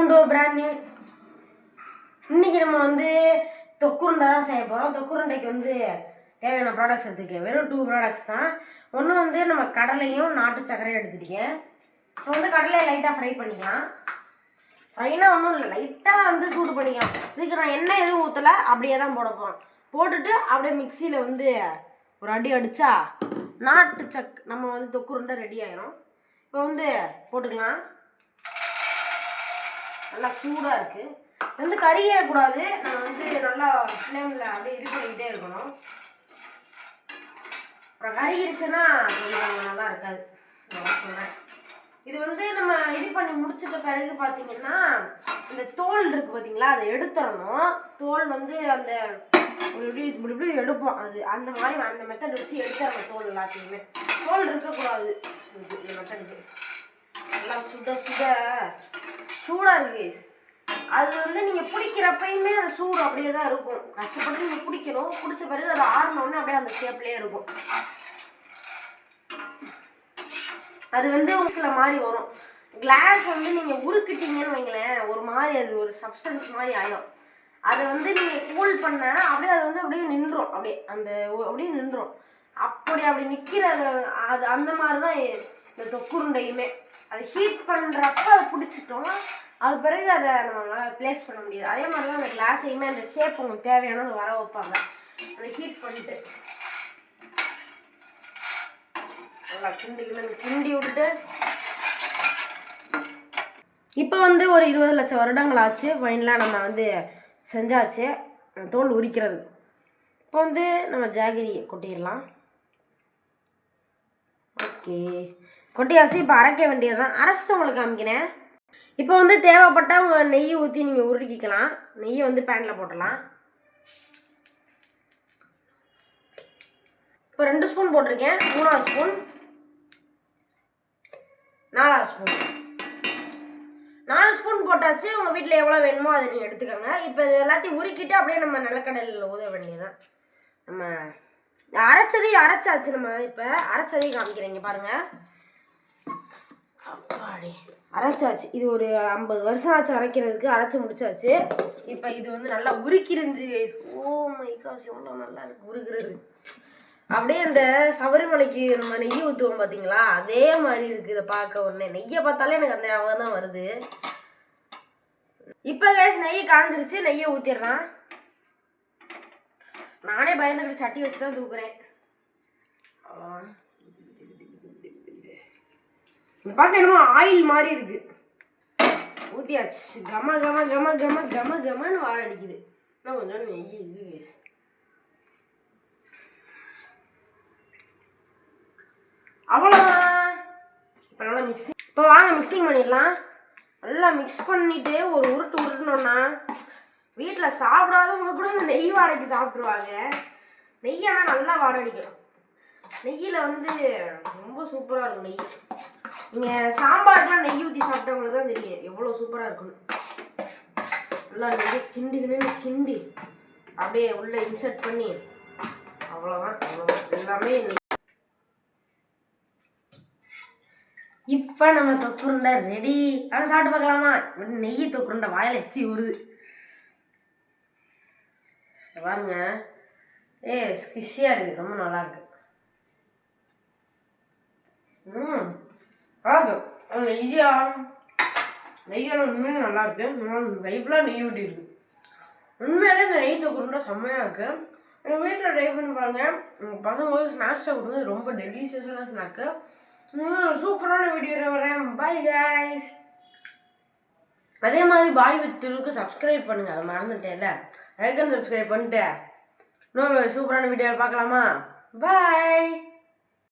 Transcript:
Welcome to brand new. இன்னைக்கு நம்ம வந்து தொக்குருண்டை தான் செய்ய போகிறோம். தொக்குருண்டைக்கு வந்து தேவையான ப்ராடக்ட்ஸ் எடுத்துருக்கேன். வெறும் 2 ப்ராடக்ட்ஸ் தான். ஒன்று வந்து நம்ம கடலையும் நாட்டு சர்க்கரையும் எடுத்துருக்கேன். இப்போ வந்து கடலையை லைட்டாக ஃப்ரை பண்ணிக்கலாம். ஃப்ரைனா ஒன்றும் இல்லை, லைட்டாக வந்து சூடு பண்ணிக்கலாம். இதுக்கு நான் எண்ணெய் எதுவும் ஊற்றலை, அப்படியே தான் போட போகிறோம். போட்டுட்டு அப்படியே மிக்சியில் வந்து ஒரு அடி அடித்தா நம்ம வந்து தொக்குருண்டை ரெடி ஆகிடும். இப்போ வந்து போட்டுக்கலாம். நல்லா சூடாக இருக்குது. வந்து கறியிடக்கூடாது. நம்ம வந்து நல்லா ஃப்ளேமில் அப்படியே இது பண்ணிக்கிட்டே இருக்கணும். அப்புறம் கறிகிடுச்சுன்னா கொஞ்சம் நல்லா இருக்காது. நான் சொல்கிறேன். இது வந்து நம்ம இது பண்ணி முடிச்சிட்ட பிறகு பார்த்தீங்கன்னா இந்த தோல் இருக்குது பார்த்தீங்களா, அதை எடுத்துடணும். தோல் வந்து அந்த இப்படி எடுப்போம். அது அந்த மாதிரி அந்த மெத்தட் வச்சு எடுத்துடணும். தோல் எல்லாத்தையுமே தோல் இருக்கக்கூடாது. இந்த மெத்தடுக்கு நல்லா சூடாக இருக்கு. அது வந்து நீங்கள் பிடிக்கிறப்பயுமே அந்த சூடு அப்படியே தான் இருக்கும். கஷ்டப்பட்டு நீங்கள் பிடிக்கணும். பிடிச்ச பிறகு அது ஆறினோடனே அப்படியே அந்த ஷேப்லேயே இருக்கும். அது வந்து சில மாதிரி வரும். கிளாஸ் வந்து நீங்கள் உருக்கிட்டீங்கன்னு வைங்களேன், ஒரு மாதிரி அது ஒரு சப்ஸ்டன்ஸ் மாதிரி ஆயிடும். அதை வந்து நீங்கள் கூல் பண்ண அப்படியே அது வந்து அப்படியே நின்றுடும். அப்படியே நின்றுடும். அப்படி நிற்கிறது அது அந்த மாதிரி தான் இந்த தொக்குருண்டையுமே. அது ஹீட் பண்ணுறப்ப அதை பிடிச்சிட்டோம். அது பிறகு அதை நம்மளால் ப்ளேஸ் பண்ண முடியாது. அதே மாதிரி தான் அந்த கிளாஸையுமே அந்த ஷேப் உங்களுக்கு தேவையானது வர வைப்பாங்க. அதை ஹீட் பண்ணிட்டு நல்லா கிண்டி விட்டுட்டு இப்போ வந்து ஒரு 20 லட்சம் வருடங்கள் ஆச்சு. ஃபைனலாக நம்ம வந்து செஞ்சாச்சு தோல் உரிக்கிறது. இப்போ வந்து நம்ம ஜாகரியை கொட்டிடலாம். ஓகே, கொட்டியாச்சு. இப்போ அரைக்க வேண்டியது தான். அரைச்சிட்டு உங்களுக்கு காமிக்கிறேன். இப்போ வந்து தேவைப்பட்டால் உங்கள் நெய் ஊற்றி நீங்கள் உருக்கிக்கலாம். நெய்யை வந்து பேனில் போட்டலாம். இப்போ 2 ஸ்பூன் போட்டிருக்கேன். 3ஆவது ஸ்பூன், 4ஆவது ஸ்பூன், 4 ஸ்பூன் போட்டாச்சு. உங்கள் வீட்டில் எவ்வளோ வேணுமோ அதை நீங்கள் எடுத்துக்கோங்க. இப்போ இது எல்லாத்தையும் உருக்கிட்டு அப்படியே நம்ம நிலக்கடலில் ஊத வேண்டியதுதான். நம்ம அரைச்சாச்சு. நம்ம இப்போ அரைச்சதையும் காமிக்கிறேங்க பாருங்கள். அப்பாடி அரைச்சாச்சு. இது ஒரு 50 வருஷம் ஆச்சு அரைக்கிறதுக்கு. அரைச்சி முடிச்சாச்சு. இப்போ இது வந்து நல்லா உருக்கிருந்துச்சு. ஓ மை காஷ், எவ்வளோ நல்லா இருக்கு உருக்குறது. அப்படியே அந்த சபரிமலைக்கு நம்ம நெய் ஊற்றுவோம் பார்த்தீங்களா, அதே மாதிரி இருக்குது. இதை பார்க்க உடனே நெய்யை பார்த்தாலே எனக்கு அந்த ஞாபகம் தான் வருது. இப்போ கேஸ் நெய் காஞ்சிருச்சு. நெய்யை ஊற்றிடலாம். நானே பயந்துக்கிட்டு சட்டி வச்சு தான் தூக்குறேன். அவ்வளோதான். பார்க்க என்னமோ ஆயில் மாதிரி இருக்கு. ஊற்றியாச்சு. கமன்னு வாழ அடிக்குது. இன்னும் கொஞ்சம் நெய் இது. அவ்வளோதான். இப்போ நல்லா இப்போ வாங்க மிக்சிங் பண்ணிடலாம். நல்லா மிக்ஸ் பண்ணிவிட்டு ஒரு உருட்டணுன்னா வீட்டில் சாப்பிடாதவங்க கூட இந்த நெய் வாடைக்கு சாப்பிட்ருவாங்க. நெய் ஆனால் நல்லா வாடை அடிக்கும். நெய்யில் வந்து ரொம்ப சூப்பராக இருக்கும் நெய். நீங்கள் சாம்பாருக்குலாம் நெய் ஊற்றி சாப்பிட்டவங்களுக்கு தான் தெரியும் எவ்வளோ சூப்பராக இருக்குன்னு. நல்லா நெய் கிண்டி அப்படியே உள்ளே இன்சர்ட் பண்ணி அவ்வளோதான். எல்லாமே இப்போ நம்ம தொக்குருண்டை ரெடி. அதை சாப்பிட்டு பார்க்கலாமா? நெய் தொக்குருண்டை வாயில் எச்சி வருது பாருங்க. ஸ்கிஷியாக இருக்குது. ரொம்ப நல்லா இருக்கு. நெய்யால உண்மையிலே நல்லா இருக்கு. லைஃப்லாம் நெய் ஊட்டி இருக்கு. உண்மையிலே இந்த நெய் தொக்குருண்டை செம்மையாக இருக்கு. எங்கள் வீட்டில் ட்ரை பண்ணி பாருங்க. உங்கள் பசங்களுக்கு ஸ்நாக்ஸாக கொடுங்க. ரொம்ப டெலிஷியஸான ஸ்நாக்கு. சூப்பரான வீடியோவில் வரேன். Bye guys. அதே மாதிரி பாய் வித் துருக்கு சப்ஸ்கிரைப் பண்ணுங்கள். அதை மறந்துட்டேன்ல. லைக் அண்ட் சப்ஸ்கிரைப் பண்ணிட்டு இன்னொரு சூப்பரான வீடியோவில் பார்க்கலாமா? பாய்.